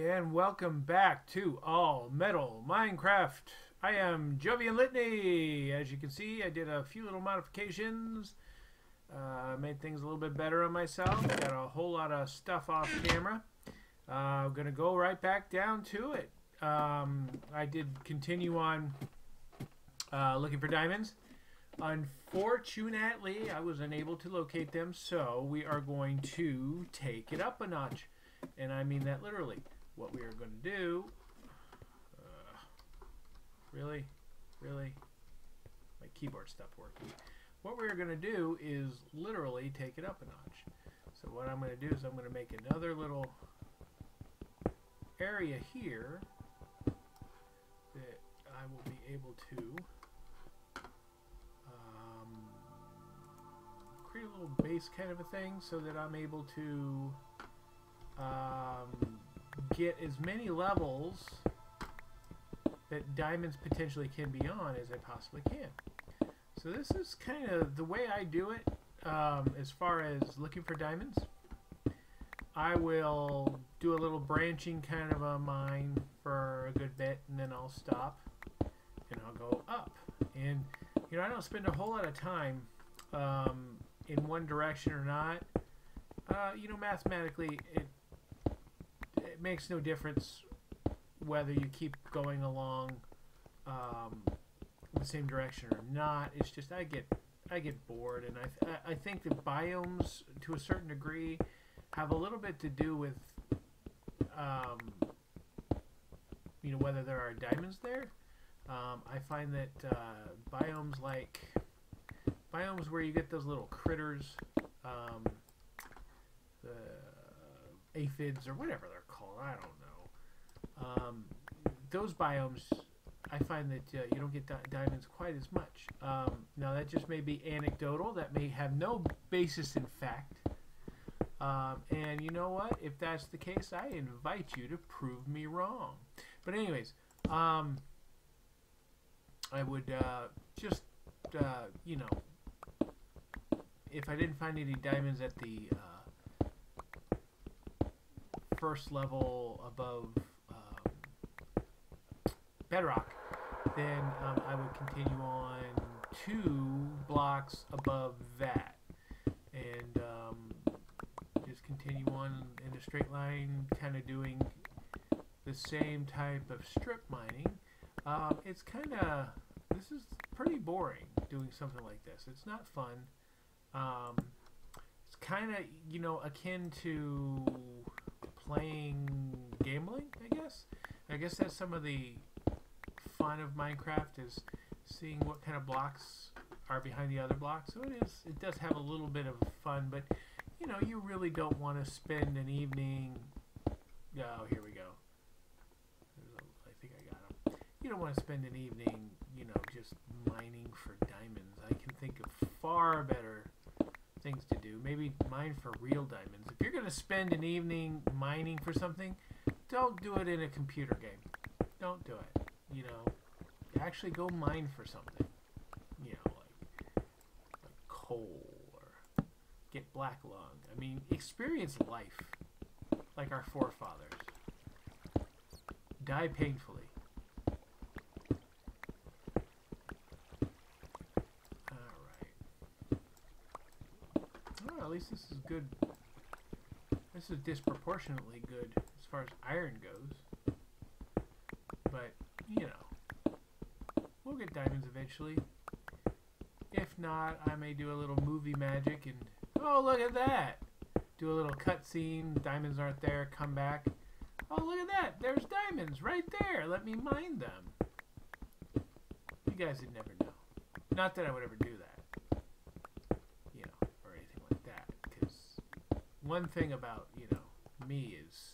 and welcome back to All Metal Minecraft. I am Jovian Litany. As you can see, I did a few little modifications, made things a little bit better on myself. Got a whole lot of stuff off camera. I'm going to go right back down to it. I did continue on looking for diamonds. Unfortunately, I was unable to locate them, so we are going to take it up a notch. And I mean that literally. What we are going to do... Really? My keyboard stopped working. What we are going to do is literally take it up a notch. So what I'm going to do is I'm going to make another little area here that I will be able to create a little base kind of a thing so that I'm able to get as many levels that diamonds potentially can be on as I possibly can. So this is kind of the way I do it as far as looking for diamonds. I will do a little branching kind of a mine for a good bit, and then I'll stop and I'll go up. And you know, I don't spend a whole lot of time in one direction or not. You know, mathematically it makes no difference whether you keep going along the same direction or not. It's just I get bored, and I think the biomes to a certain degree have a little bit to do with you know, whether there are diamonds there. I find that biomes where you get those little critters, the aphids or whatever they're called, I don't know. Those biomes, I find that you don't get diamonds quite as much. Now that just may be anecdotal. That may have no basis in fact. And you know what? If that's the case, I invite you to prove me wrong. But anyways, I would just, you know, if I didn't find any diamonds at the first level above bedrock, then I would continue on 2 blocks above that, and just continue on in a straight line, kind of doing the same type of strip mining. It's kind of, this is pretty boring doing something like this. It's not fun. It's kind of, you know, akin to playing gambling, I guess. I guess that's some of the fun of Minecraft, is seeing what kind of blocks are behind the other blocks. So it does have a little bit of fun, but you know, you really don't want to spend an evening. Oh, here we go. I think I got them. You don't want to spend an evening, you know, just mining for diamonds. I can think of far better things to do. Maybe mine for real diamonds. If you're going to spend an evening mining for something, don't do it in a computer game. Don't do it. You know, actually go mine for something. You know, like coal, or get black lung. I mean, experience life like our forefathers. Die painfully. Alright. Oh, at least this is good. This is disproportionately good as far as iron goes. But, you know, we'll get diamonds eventually. If not, I may do a little movie magic and, oh, look at that! Do a little cutscene, diamonds aren't there, come back. Oh, look at that! There's diamonds right there! Let me mine them. You guys would never know. Not that I would ever do that. You know, or anything like that. Because one thing about, you know, me is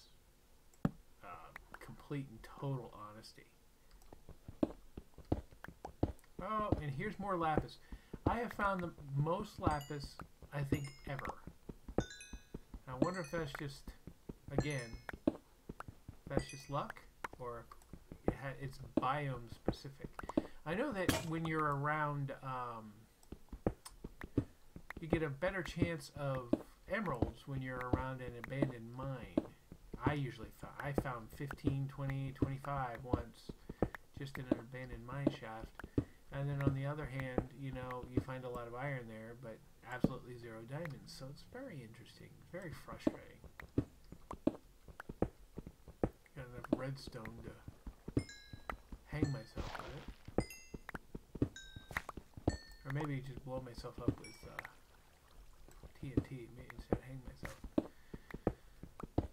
complete and total honesty. Oh, and here's more lapis. I have found the most lapis, I think, ever. I wonder if that's just, again, that's just luck, or it's biome specific. I know that when you're around, you get a better chance of emeralds when you're around an abandoned mine. I usually found. I found 15, 20, 25 once, just in an abandoned mine shaft. And then on the other hand, you know, you find a lot of iron there, but absolutely zero diamonds. So it's very interesting, very frustrating. Got enough redstone to hang myself with it. Or maybe just blow myself up with TNT instead of hang myself.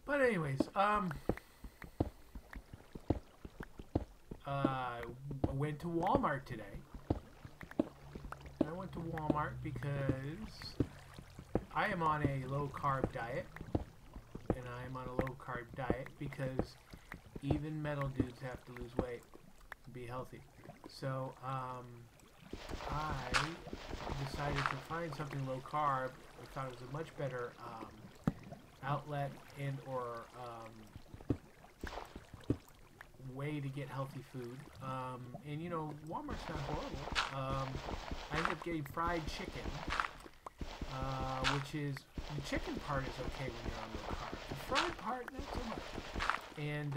But anyways, I went to Walmart today. I went to Walmart because I am on a low-carb diet. And I am on a low-carb diet because even metal dudes have to lose weight and be healthy. So, I decided to find something low-carb. I thought it was a much better outlet and or way to get healthy food. And you know, Walmart's not horrible. I ended up getting fried chicken, which is, the chicken part is okay when you're on low carb. The fried part, not so much. And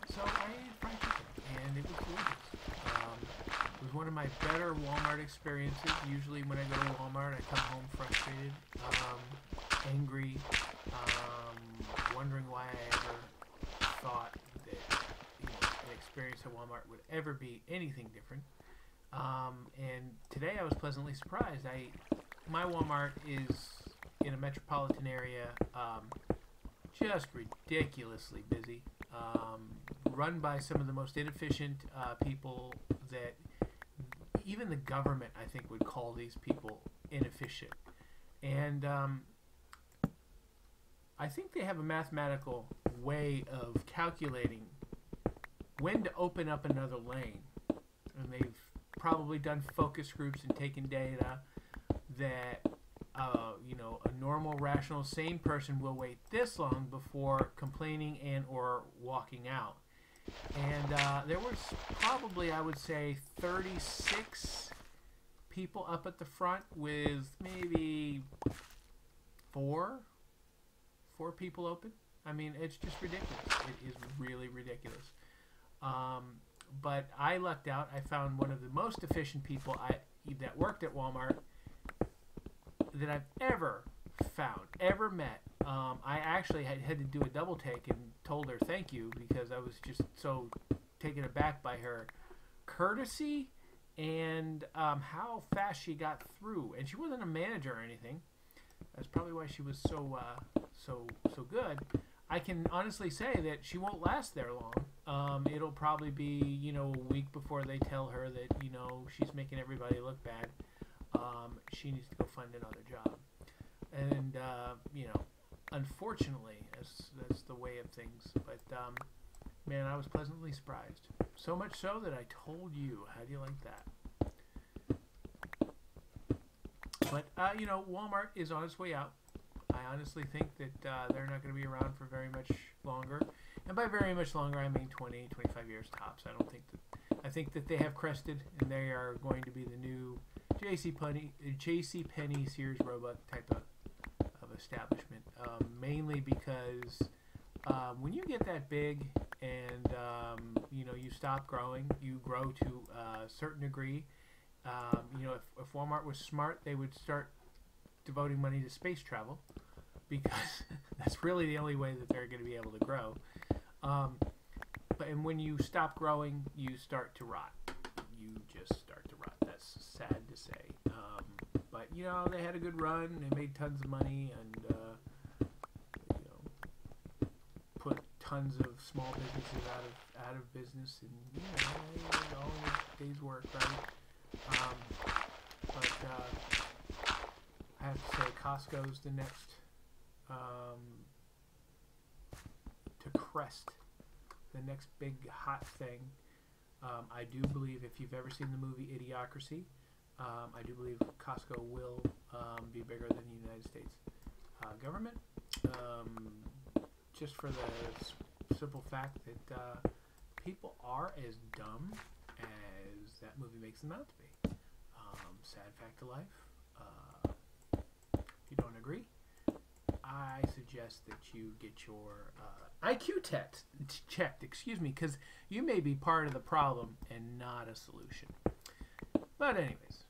so I ate fried chicken, and it was delicious. It was one of my better Walmart experiences. Usually when I go to Walmart, I come home frustrated, angry, wondering why I ever thought that, you know, an experience at Walmart would ever be anything different. And today I was pleasantly surprised. My Walmart is in a metropolitan area, just ridiculously busy, run by some of the most inefficient people that even the government, I think, would call these people inefficient. And I think they have a mathematical way of calculating when to open up another lane. And they've probably done focus groups and taken data that, you know, a normal, rational, sane person will wait this long before complaining and or walking out. And there was probably, I would say, 36 people up at the front with maybe four people open. I mean, it's just ridiculous. It is really ridiculous. But I lucked out. I found one of the most efficient people that worked at Walmart that I've ever found, ever met. I actually had to do a double take and told her thank you because I was just so taken aback by her courtesy and how fast she got through. And she wasn't a manager or anything. That's probably why she was so good. I can honestly say that she won't last there long. It'll probably be, you know, a week before they tell her that, you know, she's making everybody look bad. She needs to go find another job. And, you know, unfortunately, that's the way of things. But, man, I was pleasantly surprised. So much so that I told you. How do you like that? But, you know, Walmart is on its way out. I honestly think that they're not going to be around for very much longer. And by very much longer, I mean 20, 25 years tops. I think that they have crested, and they are going to be the new JCPenney, Sears, Roebuck type of establishment. Mainly because when you get that big and, you know, you stop growing, you grow to a certain degree. You know, if Walmart was smart, they would start devoting money to space travel because that's really the only way that they're going to be able to grow. And when you stop growing, you start to rot. You just start to rot. That's sad to say. But, you know, they had a good run. They made tons of money and, you know, put tons of small businesses out of business. And, you know, all the day's work, right? But I have to say Costco's the next to crest, the next big hot thing. I do believe if you've ever seen the movie Idiocracy, I do believe Costco will be bigger than the United States government. Just for the simple fact that people are as dumb as that movie makes them out to be. Sad fact of life. If you don't agree, I suggest that you get your IQ checked, excuse me, because you may be part of the problem and not a solution. But anyways,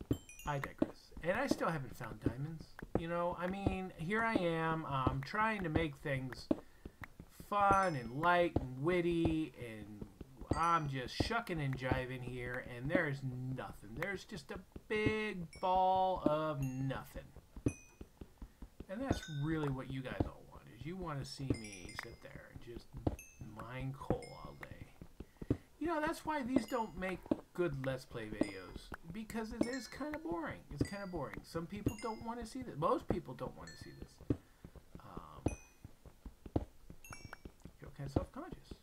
I digress. And I still haven't found diamonds. You know, I mean, here I am, trying to make things fun and light and witty, and I'm just shucking and jiving here, and there's nothing. There's just a big ball of nothing. And that's really what you guys all want, is you want to see me sit there and just mine coal all day. You know, that's why these don't make good Let's Play videos, because it is kind of boring. It's kind of boring. Some people don't want to see this. Most people don't want to see this. Feel kind of self-conscious.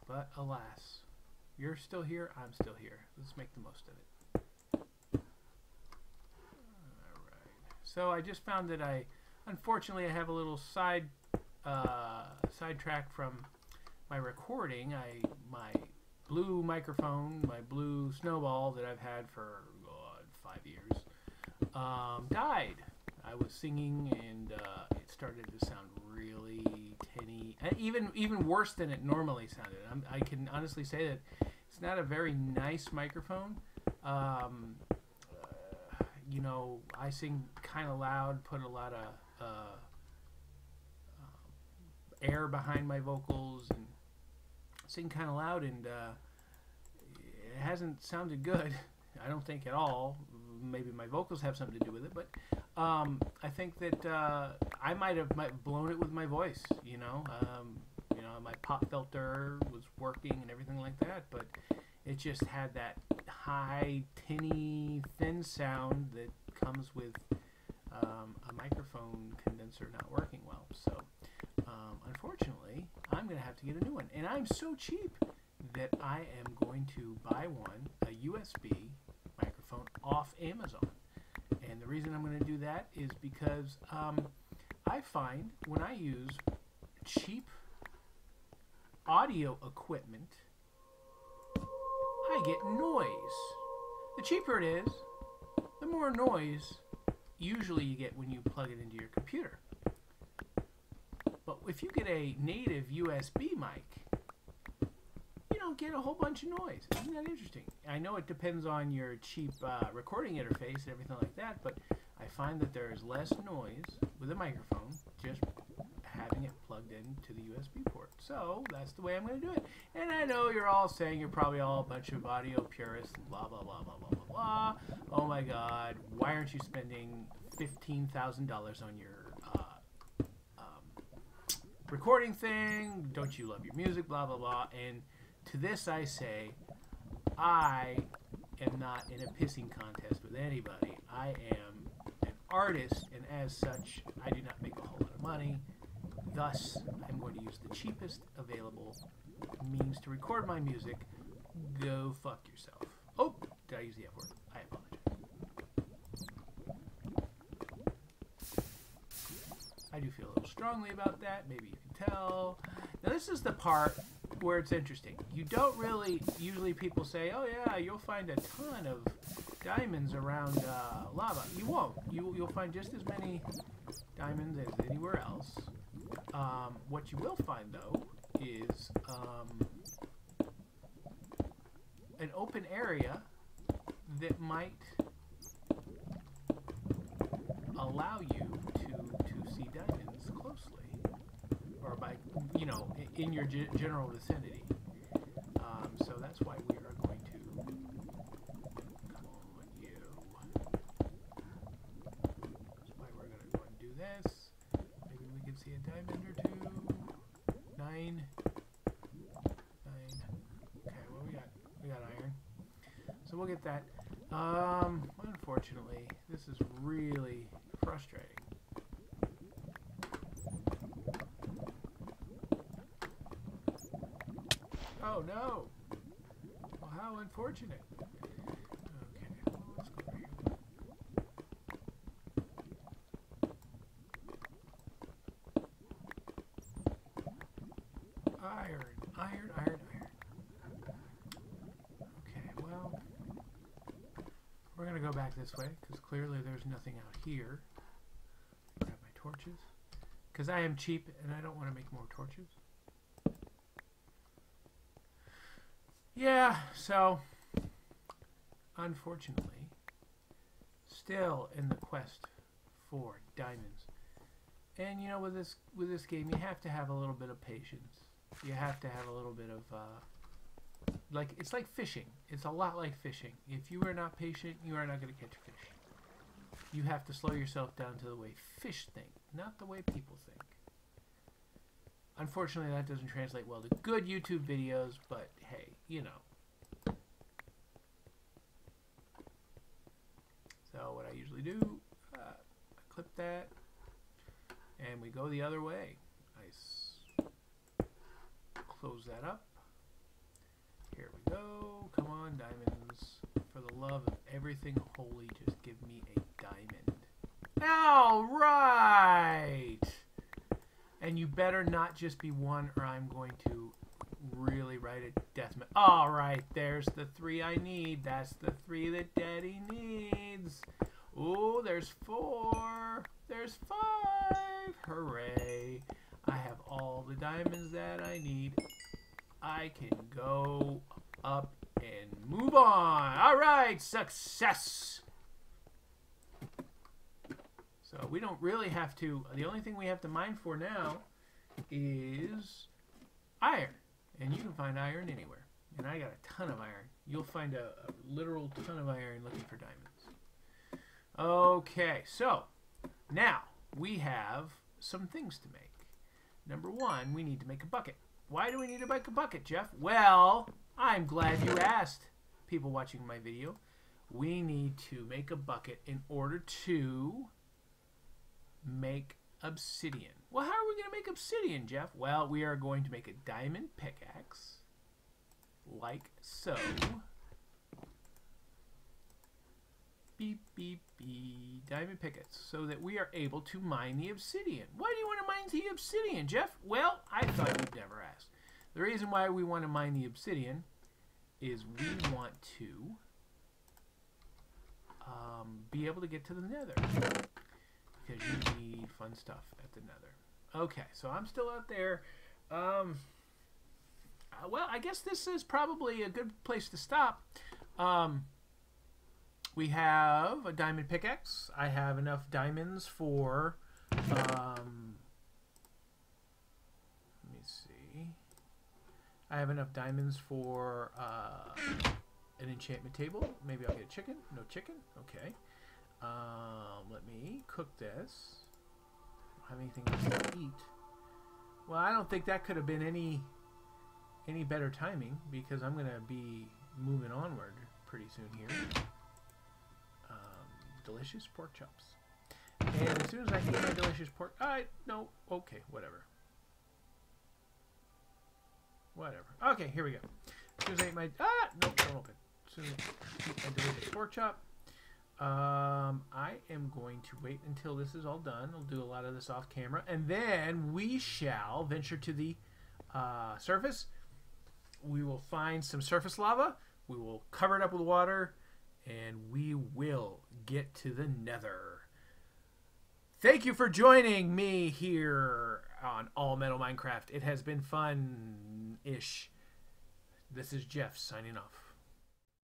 But alas, you're still here, I'm still here. Let's make the most of it. Alright. So I just found that unfortunately I have a little sidetrack from my recording. My blue microphone, my blue Snowball that I've had for 5 years, died. I was singing and it started to sound really tinny, and even worse than it normally sounded. I can honestly say that it's not a very nice microphone. You know, I sing kind of loud, put a lot of air behind my vocals, and sing kind of loud, and it hasn't sounded good. I don't think at all. Maybe my vocals have something to do with it, but I think that I might have blown it with my voice. You know, my pop filter was working and everything like that, but it just had that high, tinny, thin sound that comes with a microphone condenser not working well. So unfortunately, I'm going to have to get a new one, and I'm so cheap that I am going to buy one, a USB microphone off Amazon. And the reason I'm going to do that is because I find when I use cheap audio equipment, I get noise. The cheaper it is, the more noise usually you get when you plug it into your computer. But if you get a native USB mic, you don't get a whole bunch of noise. Isn't that interesting? I know it depends on your cheap recording interface and everything like that, but I find that there is less noise with a microphone just having it plugged into the USB port. So that's the way I'm going to do it. And I know you're all saying, you're probably all a bunch of audio purists and blah, blah, blah, blah, blah, blah, blah. Oh my God, why aren't you spending $15,000 on your recording thing? Don't you love your music? Blah, blah, blah. And to this I say, I am not in a pissing contest with anybody. I am an artist, and as such, I do not make a whole lot of money. Thus, I'm going to use the cheapest available means to record my music. Go fuck yourself. Oh, did I use the F word? I apologize. I do feel a little strongly about that. Maybe you can tell. Now, this is the part where it's interesting. You don't really, usually people say, oh yeah, you'll find a ton of diamonds around lava. You won't. You'll find just as many diamonds as anywhere else. What you will find, though, is an open area that might allow you to see diamonds closely, or by, you know, in your general vicinity. So that's why we are going to, come on you, that's why we're going to go and do this. Maybe we can see a diamond or two. 9. Okay, well we got iron. So we'll get that. Unfortunately, this is really frustrating. Oh no! Well, how unfortunate. Okay, well, let's go over here. Iron. Okay, well, we're gonna go back this way because clearly there's nothing out here. torches. Because I am cheap and I don't want to make more torches. Yeah, so unfortunately, still in the quest for diamonds. And you know, with this game, you have to have a little bit of patience. You have to have a little bit of like, it's like fishing. It's a lot like fishing. If you are not patient, you are not going to catch fish. You have to slow yourself down to the way fish think, not the way people think. Unfortunately, that doesn't translate well to good YouTube videos, but hey, you know. So what I usually do, I clip that, and we go the other way. Close that up. Here we go. Come on, diamonds. For the love of everything holy, just give me a diamond. All right! And you better not just be one, or I'm going to really write a death match. All right, there's the 3 I need. That's the 3 that Daddy needs. Oh, there's 4. There's 5. Hooray. I have all the diamonds that I need. I can go up and move on. All right, success. So we don't really have to, the only thing we have to mine for now is iron. And you can find iron anywhere. And I got a ton of iron. You'll find a literal ton of iron looking for diamonds. Okay, so now we have some things to make. Number 1, we need to make a bucket. Why do we need to make a bucket, Jeff? Well, I'm glad you asked, people watching my video. We need to make a bucket in order to make obsidian. Well, how are we going to make obsidian, Jeff? Well, we are going to make a diamond pickaxe, like so. Beep, beep, beep. Diamond pickaxe, so that we are able to mine the obsidian. Why do you want to mine the obsidian, Jeff? Well, I thought you'd never ask. The reason why we want to mine the obsidian is we want to be able to get to the nether. Because you need fun stuff at the nether. Okay, so I'm still out there. Well, I guess this is probably a good place to stop. We have a diamond pickaxe. I have enough diamonds for, let me see. I have enough diamonds for an enchantment table. Maybe I'll get a chicken. No chicken? Okay. Let me cook this. I don't have anything else to eat. Well, I don't think that could have been any better timing, because I'm going to be moving onward pretty soon here. Delicious pork chops. And as soon as I eat my delicious pork... no. Okay, whatever. Whatever. Okay, here we go. As soon as I eat my... nope, don't open. As soon as I eat my delicious pork chop, I am going to wait until this is all done. I'll do a lot of this off camera. And then we shall venture to the surface. We will find some surface lava. We will cover it up with water. And we will get to the nether. Thank you for joining me here on All Metal Minecraft. It has been fun-ish. This is Jeff signing off.